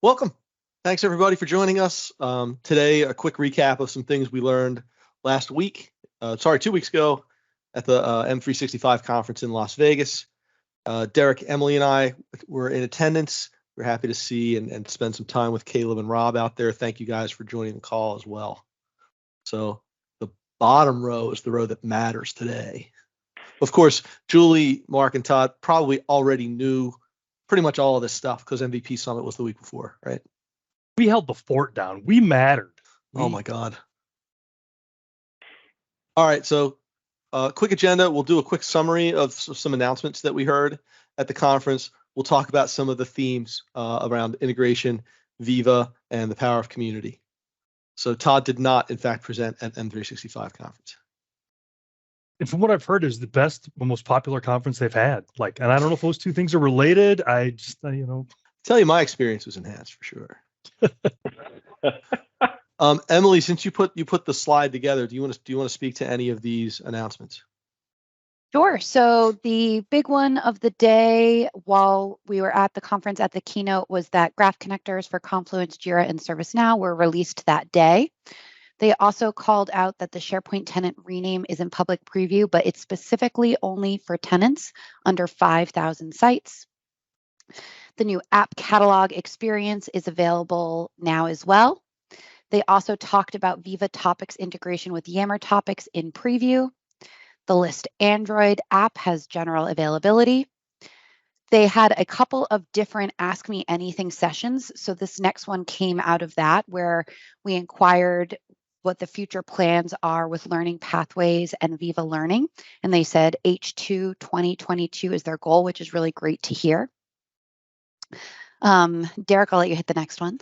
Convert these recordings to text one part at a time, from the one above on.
Welcome. Thanks everybody for joining us. Today, a quick recap of some things we learned last week. 2 weeks ago at the M365 conference in Las Vegas. Derek, Emily, and I were in attendance. We're happy to see and spend some time with Caleb and Rob out there. Thank you guys for joining the call as well. So the bottom row is the row that matters today. Of course, Julie, Mark, and Todd probably already knew pretty much all of this stuff because MVP Summit was the week before, right? We held the fort down. We mattered. Oh my God. All right, so quick agenda. We'll do a quick summary of some announcements that we heard at the conference. We'll talk about some of the themes around integration, Viva, and the power of community. So Todd did not, in fact, present at M365 conference. And from what I've heard, is the best, the most popular conference they've had. And I don't know if those two things are related. I just, Tell you, my experience was enhanced for sure. Emily, since you put the slide together, do you want to speak to any of these announcements? Sure. So the big one of the day while we were at the conference at the keynote was that graph connectors for Confluence, Jira, and ServiceNow were released that day. They also called out that the SharePoint tenant rename is in public preview, but it's specifically only for tenants under 5,000 sites. The new app catalog experience is available now as well. They also talked about Viva Topics integration with Yammer Topics in preview. The List Android app has general availability. They had a couple of different Ask Me Anything sessions. So this next one came out of that, where we inquired what the future plans are with learning pathways and Viva Learning. And they said H2 2022 is their goal, which is really great to hear. Derek, I'll let you hit the next one.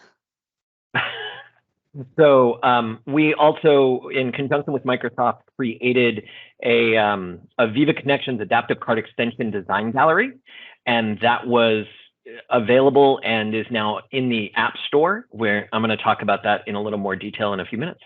So we also, in conjunction with Microsoft, created a Viva Connections adaptive card extension design gallery, and that was available and is now in the App Store, where I'm going to talk about that in a little more detail in a few minutes.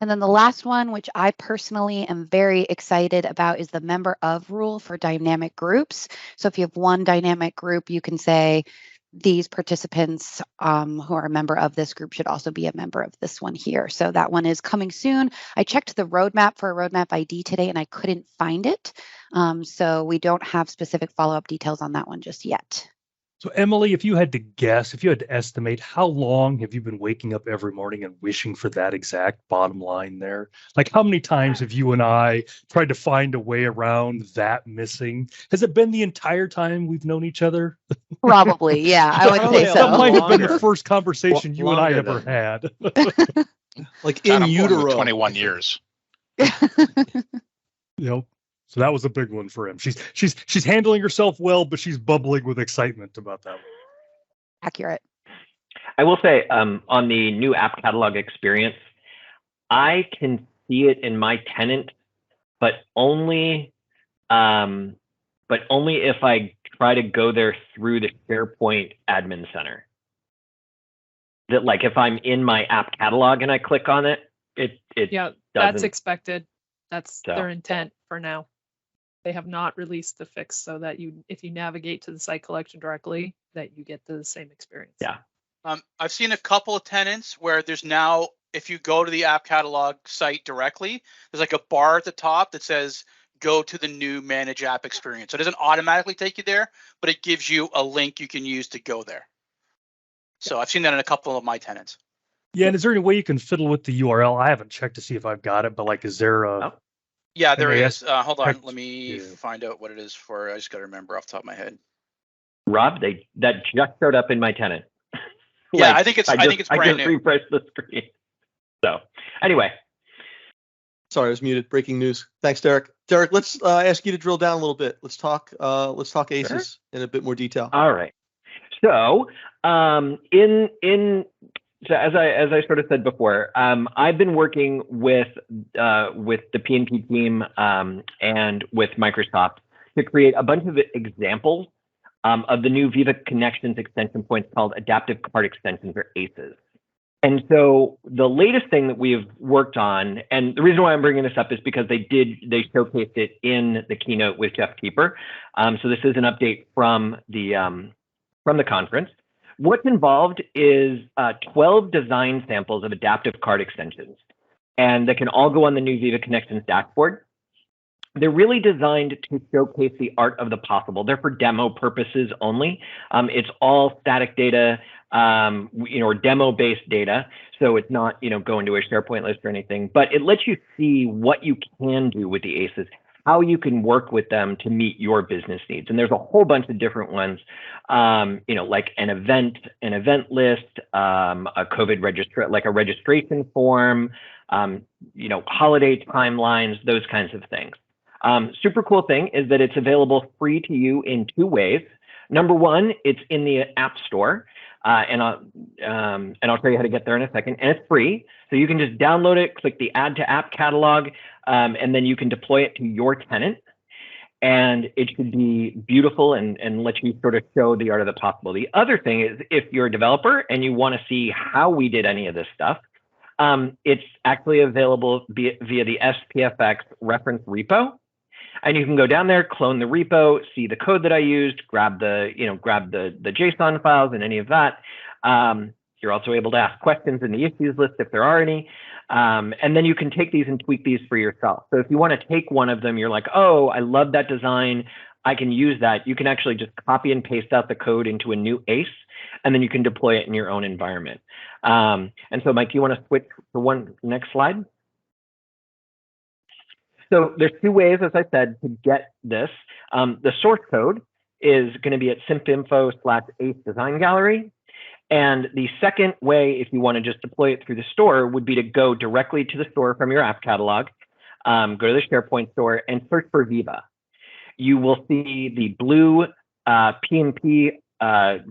And then the last one, which I personally am very excited about, is the member of rule for dynamic groups. So if you have one dynamic group, you can say these participants who are a member of this group should also be a member of this one here. So that one is coming soon. I checked the roadmap for a roadmap ID today and I couldn't find it. So we don't have specific follow-up details on that one just yet. So Emily, if you had to guess, if you had to estimate, how long have you been waking up every morning and wishing for that exact bottom line there? How many times have you and I tried to find a way around that missing? Has it been the entire time we've known each other? Probably, yeah, I would say so. That might have been the first conversation you and I ever had. In utero. 21 years. Yep. So that was a big one for him. She's handling herself well, but she's bubbling with excitement about that one. Accurate. I will say on the new app catalog experience, I can see it in my tenant, but only if I try to go there through the SharePoint admin center. That if I'm in my app catalog and I click on it, it yeah, that's expected. That's their intent for now. They have not released the fix so that if you navigate to the site collection directly, that you get the same experience. Yeah. I've seen a couple of tenants where there's now, if you go to the app catalog site directly, there's a bar at the top that says, go to the new manage app experience. So it doesn't automatically take you there, but it gives you a link you can use to go there. So I've seen that in a couple of my tenants. Yeah, and is there any way you can fiddle with the URL? I haven't checked to see if I've got it, but is there a... Oh. Yeah, there MAS? is. Hold on, let me find out what it is for. I just got to remember off the top of my head. Rob, that just showed up in my tenant. Yeah, I think it's brand new. I just refreshed the screen. So anyway. Sorry, I was muted. Breaking news. Thanks, Derek. Derek, let's ask you to drill down a little bit. Let's talk ACEs in a bit more detail. All right. So So as I sort of said before, I've been working with the PNP team and with Microsoft to create a bunch of examples of the new Viva Connections extension points called Adaptive Card Extensions, or ACEs. And so the latest thing that we've worked on, and the reason why I'm bringing this up is because they showcased it in the keynote with Jeff Keeper. So this is an update from the conference. What's involved is 12 design samples of adaptive card extensions, and that can all go on the new Viva Connections dashboard. They're really designed to showcase the art of the possible. They're for demo purposes only. It's all static data, or demo-based data. So it's not, go into a SharePoint list or anything, but it lets you see what you can do with the ACEs, how you can work with them to meet your business needs. And there's a whole bunch of different ones, like an event list, a COVID a registration form, holiday timelines, those kinds of things. Super cool thing is that it's available free to you in two ways. Number one, it's in the App Store, and I'll tell you how to get there in a second. And it's free, so you can just download it, click the Add to App catalog, and then you can deploy it to your tenant. And it should be beautiful and let you sort of show the art of the possible. The other thing is, if you're a developer and you want to see how we did any of this stuff, it's actually available via the SPFX reference repo. And you can go down there, clone the repo, see the code that I used, grab the JSON files and any of that. You're also able to ask questions in the issues list if there are any. And then you can take these and tweak these for yourself. So if you want to take one of them, you're like, oh, I love that design, I can use that. You can actually just copy and paste out the code into a new ACE, and then you can deploy it in your own environment. And so, Mike, you want to switch to next slide? So there's two ways, as I said, to get this. The source code is going to be at simpinfo/ACE Design Gallery. And the second way, if you want to just deploy it through the store, would be to go directly to the store from your app catalog, go to the SharePoint store and search for Viva. You will see the blue PNP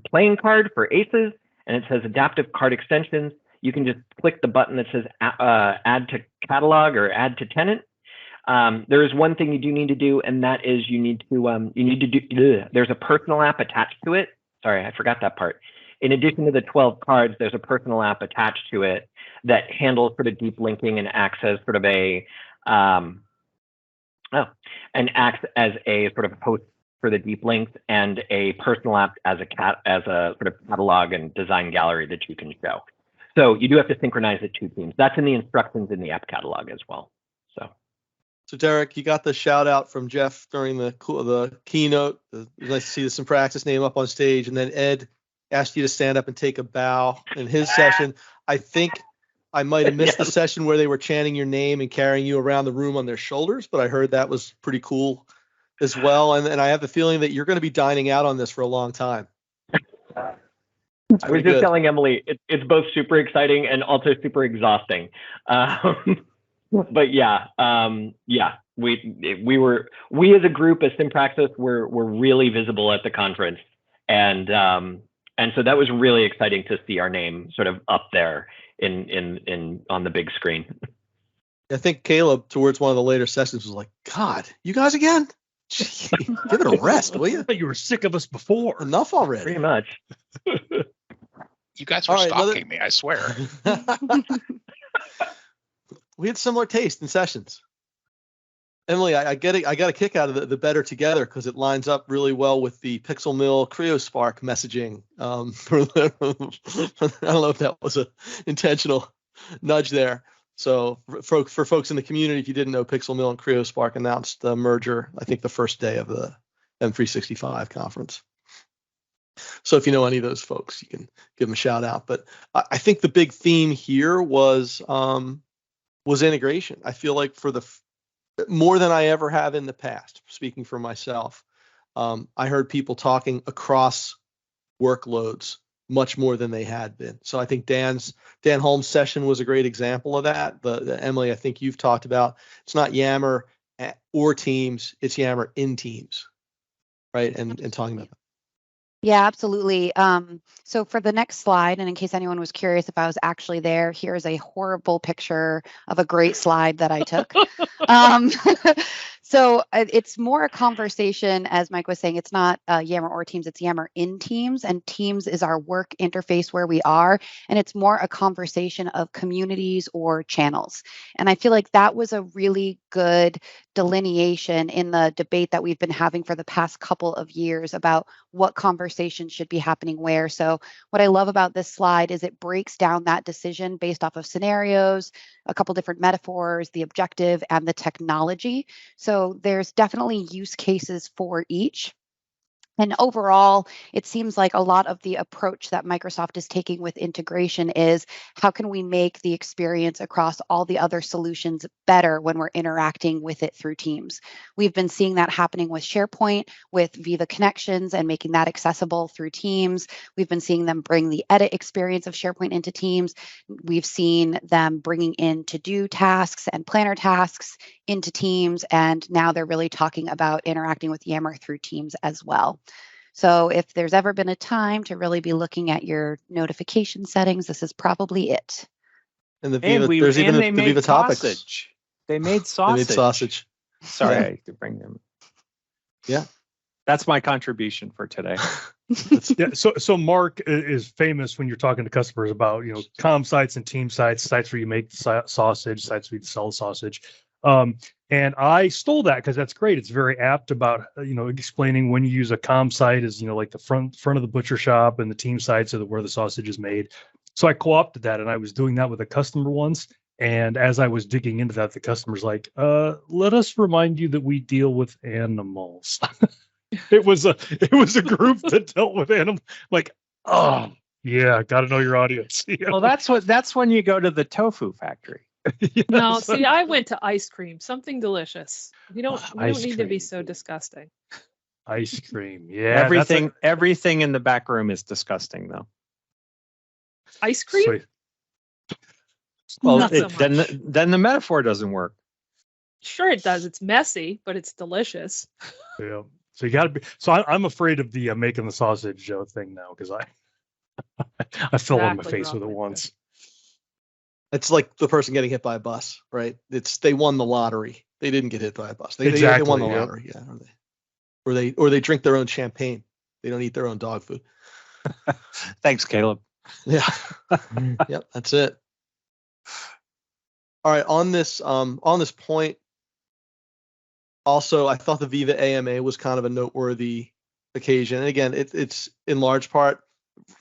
playing card for ACEs, and it says Adaptive Card Extensions. You can just click the button that says Add to Catalog or Add to Tenant. There is one thing you do need to do, and that is there's a personal app attached to it. Sorry, I forgot that part. In addition to the 12 cards, there's a personal app attached to it that handles sort of deep linking and acts as sort of and acts as a sort of host for the deep links, and a personal app as a sort of catalog and design gallery that you can show. So you do have to synchronize the two teams. That's in the instructions in the app catalog as well. So Derek, you got the shout out from Jeff during the keynote. It was nice to see the Some Praxis name up on stage, and then Ed asked you to stand up and take a bow in his session. I think I might have missed the session where they were chanting your name and carrying you around the room on their shoulders, but I heard that was pretty cool as well. And I have the feeling that you're going to be dining out on this for a long time. I was just telling Emily, it's both super exciting and also super exhausting. But yeah, we as a group, as SimPraxis, were really visible at the conference, and so that was really exciting to see our name sort of up there in on the big screen. I think Caleb, towards one of the later sessions, was like, "God, you guys again? Gee, give it a rest, will you? You were sick of us before. Enough already." Pretty much. You guys were stalking me, I swear. We had similar taste in sessions. Emily, I get it. I got a kick out of the better together because it lines up really well with the Pixel Mill CryoSpark messaging. I don't know if that was an intentional nudge there. So for folks in the community, if you didn't know, Pixel Mill and CryoSpark announced the merger, I think the first day of the M365 conference. So if you know any of those folks, you can give them a shout out. But I think the big theme here was integration. I feel like for more than I ever have in the past, speaking for myself, I heard people talking across workloads much more than they had been. So I think Dan Holmes' session was a great example of that. The Emily, I think you've talked about, it's not Yammer or Teams, it's Yammer in Teams, right? And talking about that. Yeah, absolutely. So for the next slide, and in case anyone was curious if I was actually there, here's a horrible picture of a great slide that I took. So it's more a conversation, as Mike was saying. It's not Yammer or Teams, it's Yammer in Teams, and Teams is our work interface where we are, and it's more a conversation of communities or channels. And I feel like that was a really good delineation in the debate that we've been having for the past couple of years about what conversation should be happening where. So what I love about this slide is it breaks down that decision based off of scenarios, a couple different metaphors, the objective, and the technology. So there's definitely use cases for each. And overall, it seems like a lot of the approach that Microsoft is taking with integration is how can we make the experience across all the other solutions better when we're interacting with it through Teams. We've been seeing that happening with SharePoint, with Viva Connections and making that accessible through Teams. We've been seeing them bring the edit experience of SharePoint into Teams. We've seen them bringing in to-do tasks and planner tasks into Teams. And now they're really talking about interacting with Yammer through Teams as well. So if there's ever been a time to really be looking at your notification settings, this is probably it. And the Viva, there's even the Viva topics. Sausage. They made sausage. They made sausage. Sorry, I had to bring them. Yeah. That's my contribution for today. Yeah, so Mark is famous when you're talking to customers about, comm sites and team sites, sites where you make sausage, sites where you sell the sausage. And I stole that because that's great. It's very apt about, explaining when you use a comm site is, like the front of the butcher shop, and the team sites are where the sausage is made. So I co-opted that, and I was doing that with a customer once. And as I was digging into that, the customer's like, let us remind you that we deal with animals. It was a group that dealt with animals. Like, oh yeah, got to know your audience. Well, that's when you go to the tofu factory. Yes. No, see, I went to ice cream, something delicious. You don't need to be so disgusting. Ice cream, yeah. Everything in the back room is disgusting, though. Ice cream? Sweet. Well, then the metaphor doesn't work. Sure, it does. It's messy, but it's delicious. Yeah. So you got to be. So I'm afraid of the making the sausage thing now, because I fell on my face with it once. It's like the person getting hit by a bus, right? They won the lottery. They didn't get hit by a bus. They won the lottery. Yeah. Or they drink their own champagne. They don't eat their own dog food. Thanks, Caleb. Yeah. Yep. That's it. All right. On this point, also, I thought the Viva AMA was kind of a noteworthy occasion. And again, it's in large part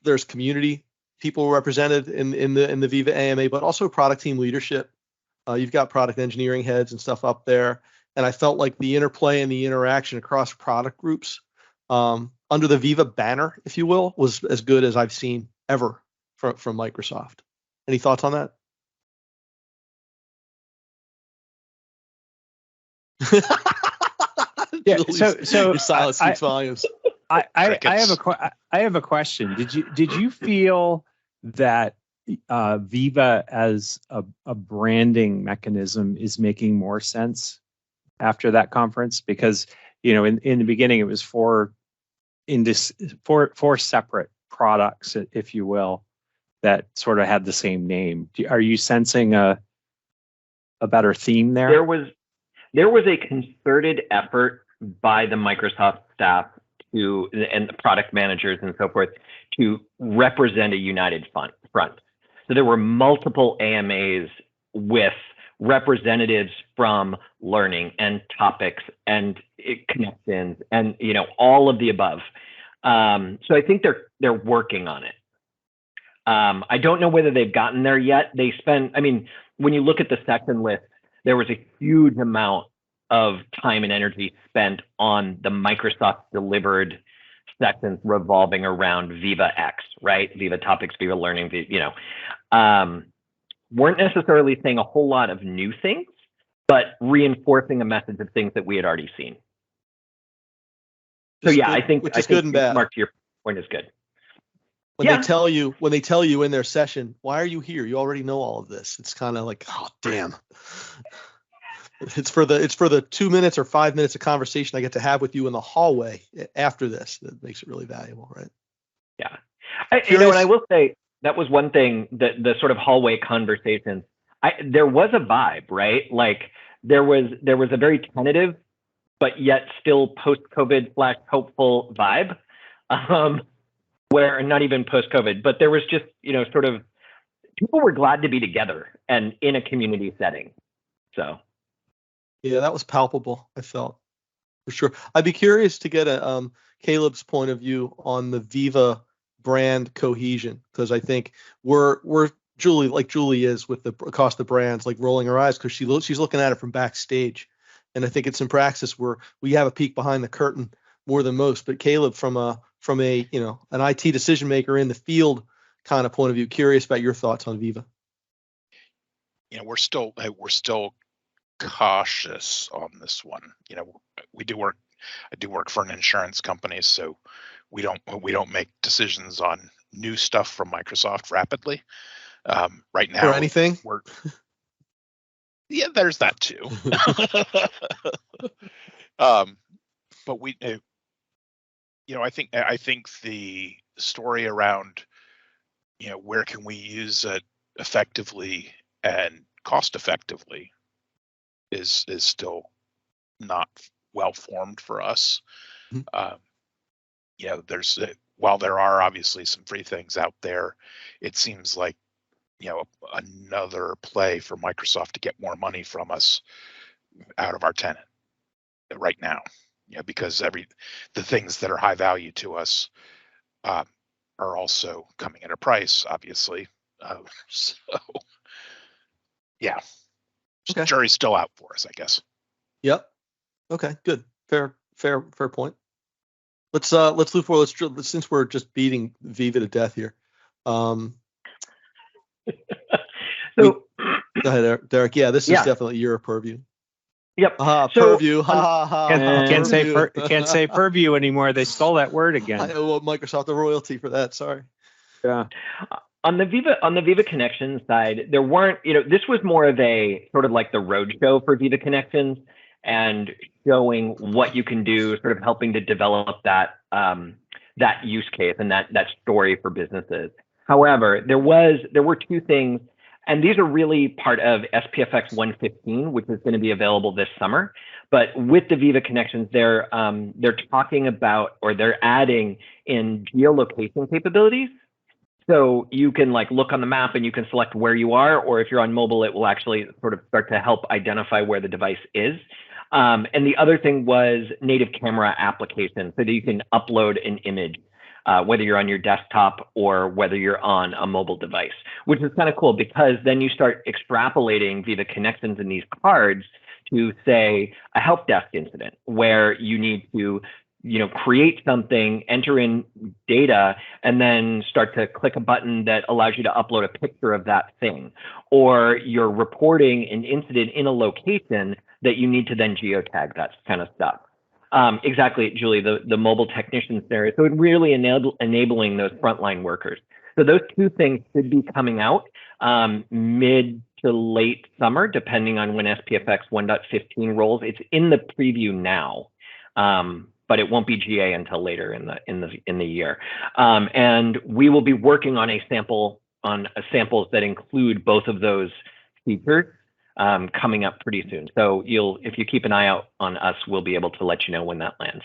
there's community people represented in the Viva AMA, but also product team leadership. You've got product engineering heads and stuff up there, and I felt like the interplay and the interaction across product groups under the Viva banner, if you will, was as good as I've seen ever from Microsoft. Any thoughts on that? Yeah. So your silence speaks volumes. I have a question. Did you feel that Viva as a branding mechanism is making more sense after that conference? Because in the beginning it was four separate products, if you will, that sort of had the same name. Are you sensing a better theme there? There was a concerted effort by the Microsoft staff and the product managers and so forth to represent a united front. So there were multiple AMAs with representatives from learning and topics and connections and all of the above. So I think they're working on it. I don't know whether they've gotten there yet. When you look at the second list, there was a huge amount of time and energy spent on the Microsoft delivered sections revolving around Viva X, right? Viva Topics, Viva Learning, weren't necessarily saying a whole lot of new things, but reinforcing a message of things that we had already seen. So yeah, I think good and bad. Mark, to your point, is good. When they tell you in their session, why are you here? You already know all of this. It's kind of like, oh damn. It's for the 2 minutes or 5 minutes of conversation I get to have with you in the hallway after this that makes it really valuable, right? Yeah. And I will say that was one thing that the sort of hallway conversations, there was a vibe, right? Like there was a very tentative but yet still post-COVID / hopeful vibe, where not even post-COVID, but there was just, sort of people were glad to be together and in a community setting. So. Yeah, that was palpable, I felt, for sure. I'd be curious to get Caleb's point of view on the Viva brand cohesion, because I think we're Julie, like Julie is with the Acosta brands, like rolling her eyes because she's looking at it from backstage, and I think it's in praxis where we have a peek behind the curtain more than most. But Caleb, from a an IT decision maker in the field kind of point of view, curious about your thoughts on Viva. We're still cautious on this one. I do work for an insurance company, so we don't make decisions on new stuff from Microsoft rapidly. Right now, or anything. Yeah, there's that too. But we, I think the story around, where can we use it effectively and cost effectively is still not well formed for us. There's while there are obviously some free things out there, it seems like another play for Microsoft to get more money from us out of our tenant right now. Because the things that are high value to us are also coming at a price, obviously. So yeah, okay. Jury's still out for us, I guess. Yep. Okay. Good. Fair point. Let's move forward. Since we're just beating Viva to death here. So go ahead, Derek. Yeah, this is definitely your purview. Yep. Purview. Can't say purview anymore. They stole that word again. I owe Microsoft the royalty for that. Sorry. Yeah. On the Viva Connections side, there weren't, this was more of a sort of like the roadshow for Viva Connections and showing what you can do, sort of helping to develop that that use case and that story for businesses. However, there were two things, and these are really part of SPFX 115, which is going to be available this summer. But with the Viva Connections, they're talking about, or they're adding in geolocation capabilities. So you can look on the map and you can select where you are, or if you're on mobile, it will actually sort of start to help identify where the device is. And the other thing was native camera application, so that you can upload an image, whether you're on your desktop or whether you're on a mobile device, which is kind of cool because then you start extrapolating Viva Connections in these cards to, say, a help desk incident where you need to create something, enter in data, and then start to click a button that allows you to upload a picture of that thing. Or you're reporting an incident in a location that you need to then geotag, that kind of stuff. Exactly, Julie, the mobile technicians there. So it really enabling those frontline workers. So those two things should be coming out mid to late summer, depending on when SPFX 1.15 rolls. It's in the preview now. But it won't be GA until later in the year. And we will be working on samples that include both of those features coming up pretty soon. So if you keep an eye out on us, we'll be able to let you know when that lands.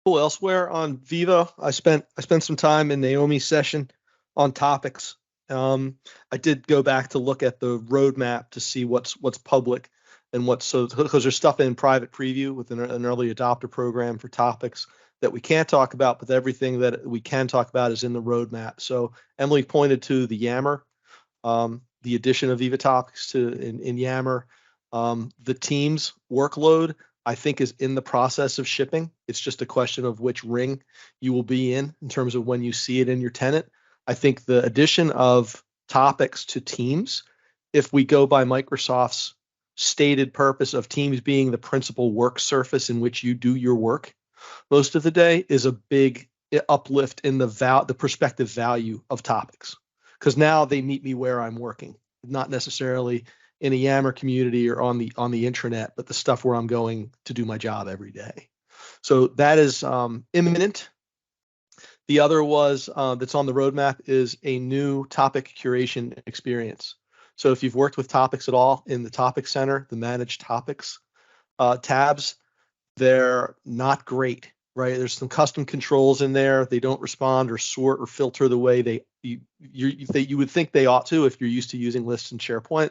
Cool. Elsewhere on Viva, I spent some time in Naomi's session on topics. I did go back to look at the roadmap to see what's public. And because there's stuff in private preview with an early adopter program for topics that we can't talk about, but everything that we can talk about is in the roadmap. So Emily pointed to the Yammer, the addition of Viva topics in Yammer. The Teams workload, I think, is in the process of shipping. It's just a question of which ring you will be in terms of when you see it in your tenant. I think the addition of topics to Teams, if we go by Microsoft's stated purpose of Teams being the principal work surface in which you do your work most of the day, is a big uplift in the prospective value of topics, because now they meet me where I'm working, not necessarily in a Yammer community or on the intranet, but the stuff where I'm going to do my job every day. So that is imminent. The other that's on the roadmap is a new topic curation experience. So if you've worked with topics at all in the topic center, the managed topics, tabs, they're not great, right? There's some custom controls in there. They don't respond or sort or filter the way you would think they ought to if you're used to using lists in SharePoint.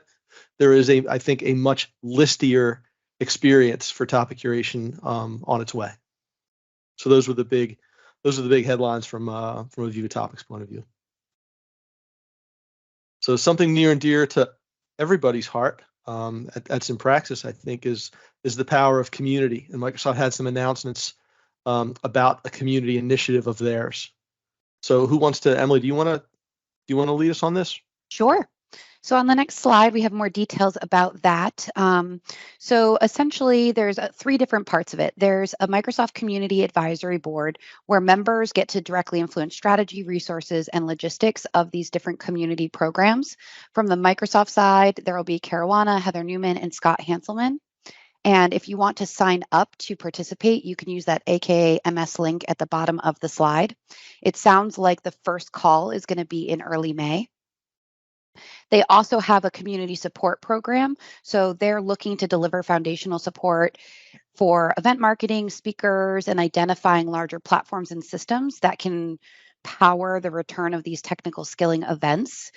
There is I think a much listier experience for topic curation on its way. So those are the big headlines from a Viva Topics point of view. So something near and dear to everybody's heart at Simpraxis, I think, is the power of community. And Microsoft had some announcements about a community initiative of theirs. So who wants to? Emily, do you want to lead us on this? Sure. So on the next slide, we have more details about that. So essentially, there's 3 different parts of it. There's a Microsoft Community Advisory Board where members get to directly influence strategy, resources, and logistics of these different community programs. From the Microsoft side, there will be Caruana, Heather Newman, and Scott Hanselman. And if you want to sign up to participate, you can use that AKA MS link at the bottom of the slide. It sounds like the first call is going to be in early May. They also have a community support program. So they're looking to deliver foundational support for event marketing, speakers, and identifying larger platforms and systems that can power the return of these technical skilling events.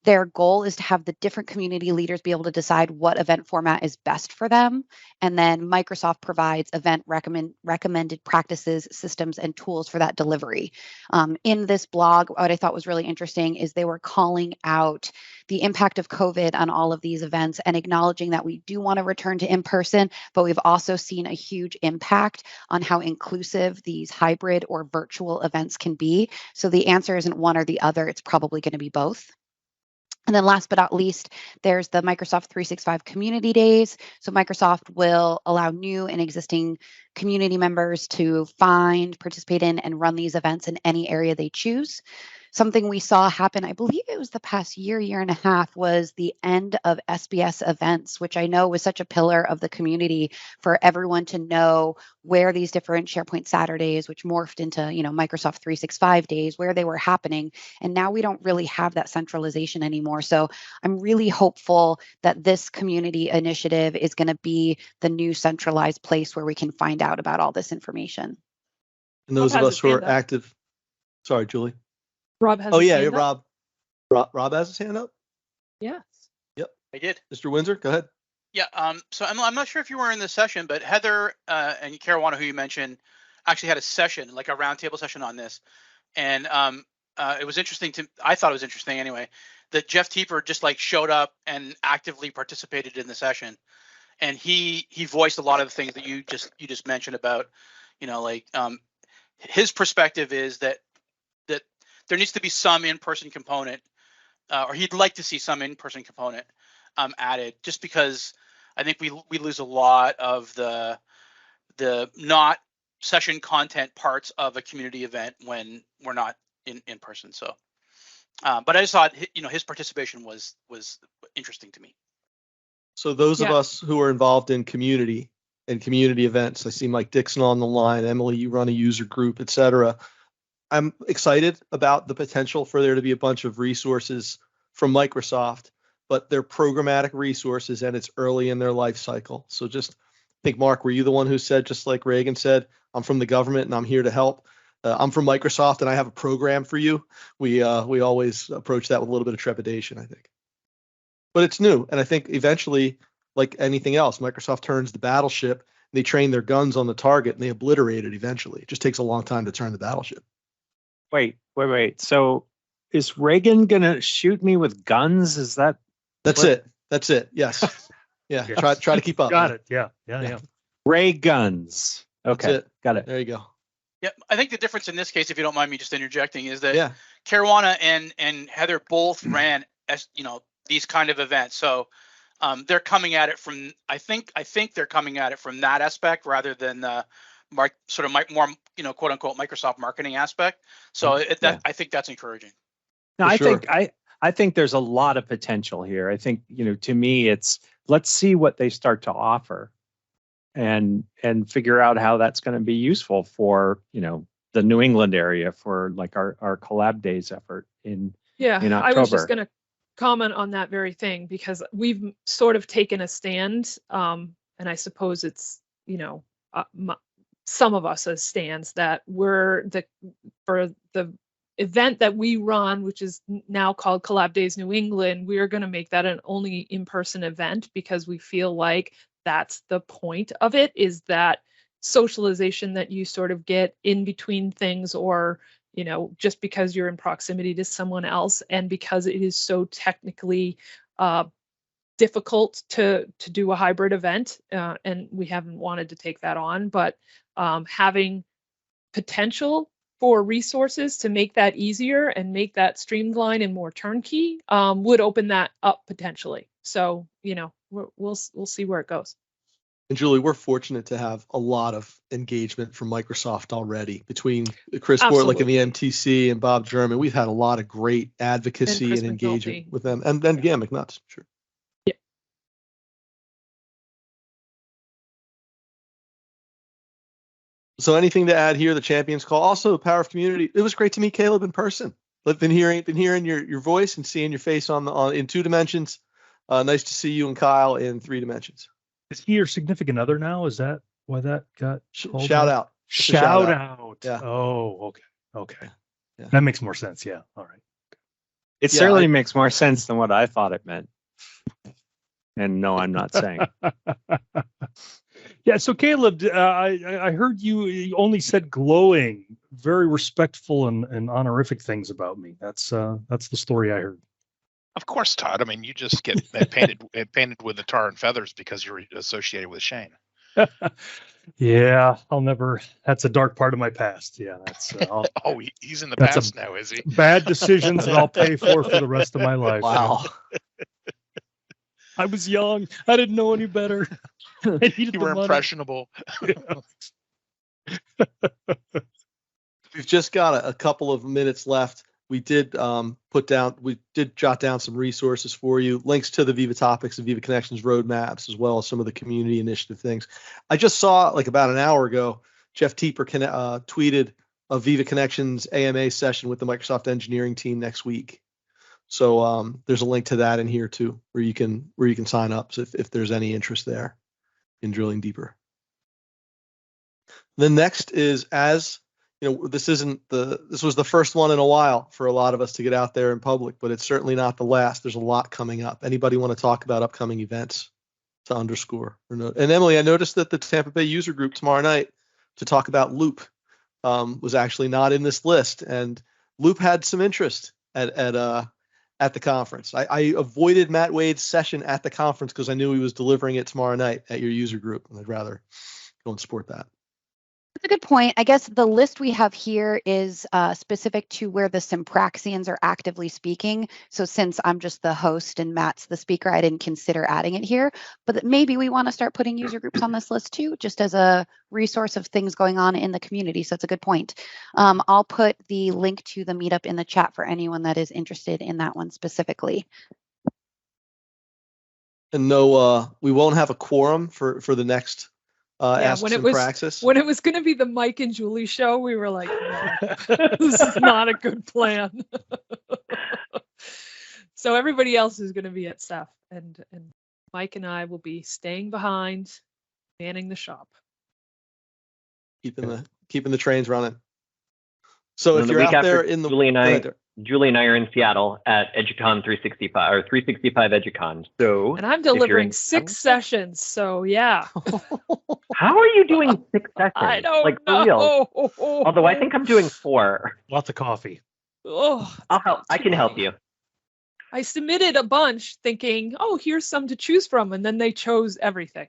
Their goal is to have the different community leaders be able to decide what event format is best for them. And then Microsoft provides event recommended practices, systems, and tools for that delivery. In this blog, what I thought was really interesting is they were calling out the impact of COVID on all of these events and acknowledging that we do want to return to in-person, but we've also seen a huge impact on how inclusive these hybrid or virtual events can be. So the answer isn't one or the other, it's probably going to be both. And then last but not least, there's the Microsoft 365 Community Days. So Microsoft will allow new and existing community members to find, participate in, and run these events in any area they choose. Something we saw happen, I believe it was the past year and a half, was the end of SBS events, which I know was such a pillar of the community for everyone to know where these different SharePoint Saturdays, which morphed into, Microsoft 365 days, where they were happening. And now we don't really have that centralization anymore. So I'm really hopeful that this community initiative is going to be the new centralized place where we can find out about all this information. And those of us who are active, sorry, Julie. Rob has. Oh yeah, Rob has his hand up. Yes. Yep, I did. Mr. Windsor, go ahead. Yeah. So I'm not sure if you were in the session, but Heather and Caruana, who you mentioned, actually had a session, like a roundtable session on this, and it was interesting I thought it was interesting anyway, that Jeff Teeper just like showed up and actively participated in the session, and he voiced a lot of the things that you just mentioned about, his perspective is that there needs to be some in-person component, or he'd like to see some in-person component added, just because I think we lose a lot of the not session content parts of a community event when we're not in person. So, but I just thought his participation was interesting to me. So those of us who are involved in community and community events, I see Mike Dixon on the line. Emily, you run a user group, etc. I'm excited about the potential for there to be a bunch of resources from Microsoft, but they're programmatic resources and it's early in their life cycle. So just think, Mark, were you the one who said, just like Reagan said, I'm from the government and I'm here to help? I'm from Microsoft and I have a program for you. We always approach that with a little bit of trepidation, I think. But it's new. And I think eventually, like anything else, Microsoft turns the battleship, they train their guns on the target and they obliterate it eventually. It just takes a long time to turn the battleship. Wait. So is Reagan going to shoot me with guns? Is that? That's it. Yes. Yeah. Yes. Try to keep up. Got it. Yeah. Ray guns. Okay. Got it. There you go. Yeah. I think the difference in this case, if you don't mind me just interjecting, is that Caruana and Heather both ran these kind of events. So they're coming at it from, I think they're coming at it from that aspect rather than the more quote unquote Microsoft marketing aspect. So I think that's encouraging. No, I think there's a lot of potential here. I think, to me, it's let's see what they start to offer and figure out how that's going to be useful for, the New England area for like our collab days effort in October. I was just going to comment on that very thing because we've sort of taken a stand and I suppose it's, some of us as stands that for the event that we run, which is now called Collab Days New England, we are going to make that an only in-person event because we feel like that's the point of it, is that socialization that you sort of get in between things, or just because you're in proximity to someone else, and because it is so technically difficult to do a hybrid event, and we haven't wanted to take that on, but having potential for resources to make that easier and make that streamlined and more turnkey would open that up potentially. So we'll see where it goes. And Julie, we're fortunate to have a lot of engagement from Microsoft already between Chris Bortlick and the MTC and Bob German. We've had a lot of great advocacy and engagement with them, and McNutt's, sure. Yeah. So anything to add here? The Champions Call, also the power of community. It was great to meet Caleb in person. I've been hearing your voice and seeing your face in 2 dimensions. Nice to see you and Kyle in 3 dimensions. Is he your significant other now? Is that why that got shout out? Shout out. Yeah. Oh, okay. Yeah. That makes more sense. Yeah. All right. It certainly makes more sense than what I thought it meant. And no, I'm not saying. Yeah. So Caleb, I heard you only said glowing, very respectful and honorific things about me. That's the story I heard. Of course, Todd. I mean, you just get painted with the tar and feathers because you're associated with Shane. Yeah, that's a dark part of my past. Yeah, that's. He's in the past now, is he? Bad decisions that I'll pay for the rest of my life. Wow. I was young. I didn't know any better. You were impressionable. We've just got a couple of minutes left. We did jot down some resources for you, links to the Viva Topics and Viva Connections roadmaps, as well as some of the community initiative things. I just saw, like about an hour ago, Jeff Tieper tweeted a Viva Connections AMA session with the Microsoft engineering team next week. So there's a link to that in here too, where you can sign up if there's any interest there in drilling deeper. The next is, as this was the first one in a while for a lot of us to get out there in public, but it's certainly not the last. There's a lot coming up. Anybody want to talk about upcoming events to underscore or no? And Emily, I noticed that the Tampa Bay user group tomorrow night to talk about Loop was actually not in this list, and Loop had some interest at the conference. I avoided Matt Wade's session at the conference because I knew he was delivering it tomorrow night at your user group, and I'd rather go and support that. That's a good point. I guess the list we have here is specific to where the Sympraxians are actively speaking. So since I'm just the host and Matt's the speaker, I didn't consider adding it here. But maybe we want to start putting user groups on this list too, just as a resource of things going on in the community. So it's a good point. I'll put the link to the meetup in the chat for anyone that is interested in that one specifically. And no, we won't have a quorum for the next when it was going to be the Mike and Julie show, we were like, no, this is not a good plan. So everybody else is going to be at staff, and Mike and I will be staying behind, manning the shop, keeping the trains running. So if you're out there in the Julie and I are in Seattle at EduCon 365 or 365 EduCon. So, and I'm delivering 6 sessions. So yeah. How are you doing 6 sessions? I don't know. For real. Although I think I'm doing 4. Lots of coffee. Oh, I'll help. I can help you. I submitted a bunch thinking, oh, here's some to choose from, and then they chose everything.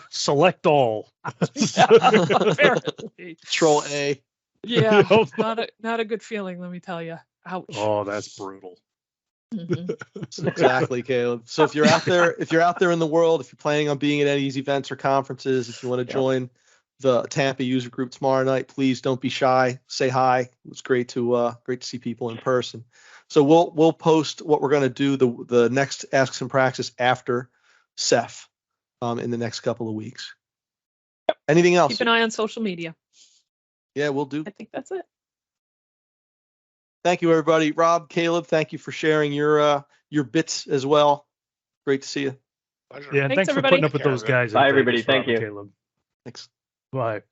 Select all. Apparently. Control A. Yeah, not a good feeling, let me tell you. Ouch. Oh, that's brutal. Mm-hmm. Exactly, Caleb. So if you're out there in the world, if you're planning on being at any of these events or conferences, if you want to join the Tampa user group tomorrow night, please don't be shy. Say hi. It was great to see people in person. So we'll post what we're going to do the next Ask Some Praxis after Ceph in the next couple of weeks. Anything else? Keep an eye on social media. Yeah, we'll do. I think that's it. Thank you, everybody. Rob, Caleb, thank you for sharing your bits as well. Great to see you. Pleasure. Yeah, and Thanks, thanks for everybody. putting up with Take care those of it. guys. in Bye, everybody. Vegas, Thank Rob and you. Caleb. Thanks. Bye.